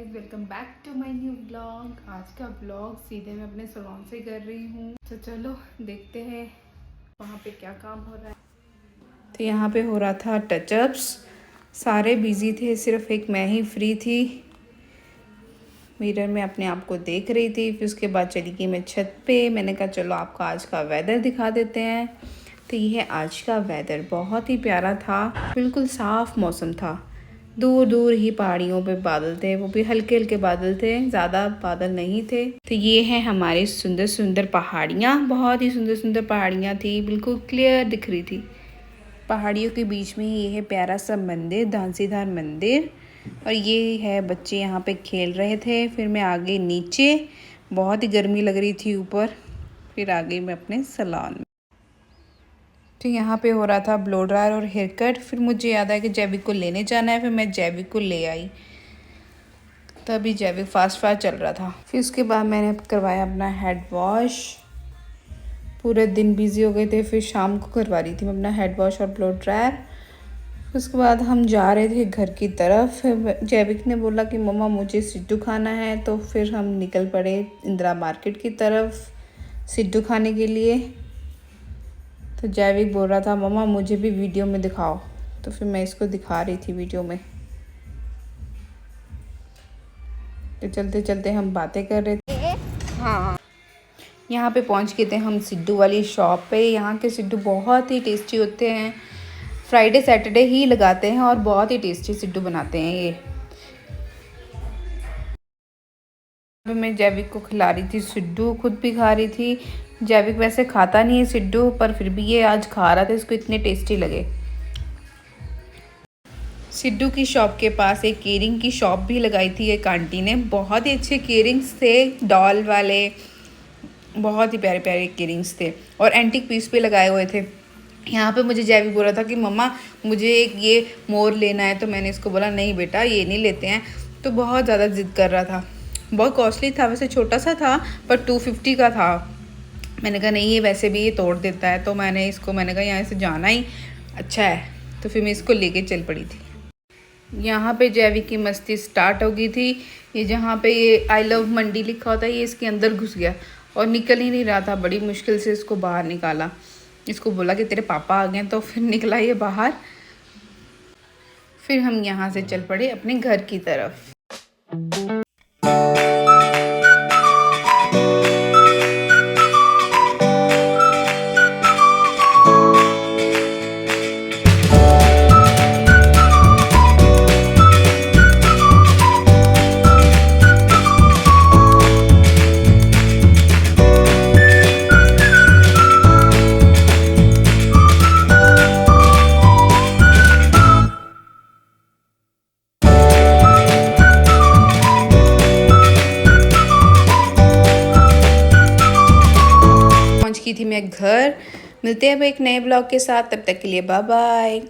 Guys, welcome back to my new blog. आज का blog सीधे मैं अपने सैलून से कर रही हूँ। तो चलो देखते हैं वहाँ पे क्या काम हो रहा है। तो यहाँ पे हो रहा था टचअप्स। सारे बिजी थे, सिर्फ एक मैं ही फ्री थी। मिरर में अपने आप को देख रही थी। फिर उसके बाद चली गई मैं छत पे। मैंने कहा चलो आपको आज का वेदर दिखा देते हैं। तो ये है आज का वेदर, बहुत ही प्यारा था। बिल्कुल साफ मौसम था। दूर दूर ही पहाड़ियों पे बादल थे, वो भी हल्के हल्के बादल थे, ज़्यादा बादल नहीं थे। तो ये है हमारी सुंदर सुंदर पहाड़ियाँ। बहुत ही सुंदर सुंदर पहाड़ियाँ थी, बिल्कुल क्लियर दिख रही थी। पहाड़ियों के बीच में ये है प्यारा सा मंदिर, धांसीधार मंदिर। और ये है बच्चे यहाँ पे खेल रहे थे। फिर मैं आ गई नीचे, बहुत ही गर्मी लग रही थी ऊपर। फिर आ गई मैं अपने सैलून में। तो यहाँ पे हो रहा था ब्लो ड्रायर और हेयर कट। फिर मुझे याद आया कि जैविक को लेने जाना है। फिर मैं जैविक को ले आई। तभी जैविक फास्ट चल रहा था। फिर उसके बाद मैंने करवाया अपना हेड वॉश। पूरे दिन बिजी हो गए थे। फिर शाम को करवा रही थी मैं अपना हेड वॉश और ब्लो ड्रायर। उसके बाद हम जा रहे थे घर की तरफ। जैविक ने बोला कि मम्मा मुझे सिड्डू खाना है। तो फिर हम निकल पड़े इंदिरा मार्केट की तरफ सिड्डू खाने के लिए। तो जैविक बोल रहा था मम्मा मुझे भी वीडियो में दिखाओ। तो फिर मैं इसको दिखा रही थी वीडियो में। तो चलते चलते हम बातें कर रहे थे। हाँ, यहाँ पे पहुँच गए थे हम सिड्डू वाली शॉप पे। यहाँ के सिड्डू बहुत ही टेस्टी होते हैं। फ्राइडे सैटरडे ही लगाते हैं और बहुत ही टेस्टी सिड्डू बनाते हैं ये। मैं जैविक को खिला रही थी सिड्डू, खुद भी खा रही थी। जैविक वैसे खाता नहीं है सिड्डू, पर फिर भी ये आज खा रहा था, इसको इतने टेस्टी लगे। सिड्डू की शॉप के पास एक केयरिंग की शॉप भी लगाई थी एक आंटी ने। बहुत ही अच्छे केयरिंग्स थे, डॉल वाले, बहुत ही प्यारे प्यारे केयरिंग्स थे और एंटीक पीस पे लगाए हुए थे। यहाँ पे मुझे जैविक बोल रहा था कि मम्मा मुझे एक ये मोर लेना है। तो मैंने इसको बोला नहीं बेटा ये नहीं लेते हैं। तो बहुत ज़्यादा ज़िद कर रहा था। बहुत कॉस्टली था, वैसे छोटा सा था पर 250 का था। मैंने कहा नहीं ये वैसे भी ये तोड़ मैंने कहा यहाँ से जाना ही अच्छा है। तो फिर मैं इसको लेके चल पड़ी थी। यहाँ पे जैविक की मस्ती स्टार्ट हो गई थी। ये जहाँ पे ये आई लव मंडी लिखा होता है, ये इसके अंदर घुस गया और निकल ही नहीं रहा था। बड़ी मुश्किल से इसको बाहर निकाला। इसको बोला कि तेरे पापा आ गए, तो फिर निकला ये बाहर। फिर हम यहाँ से चल पड़े अपने घर की तरफ। की थी मैं घर। मिलते हैं अब एक नए ब्लॉग के साथ, तब तक के लिए बाय बाय।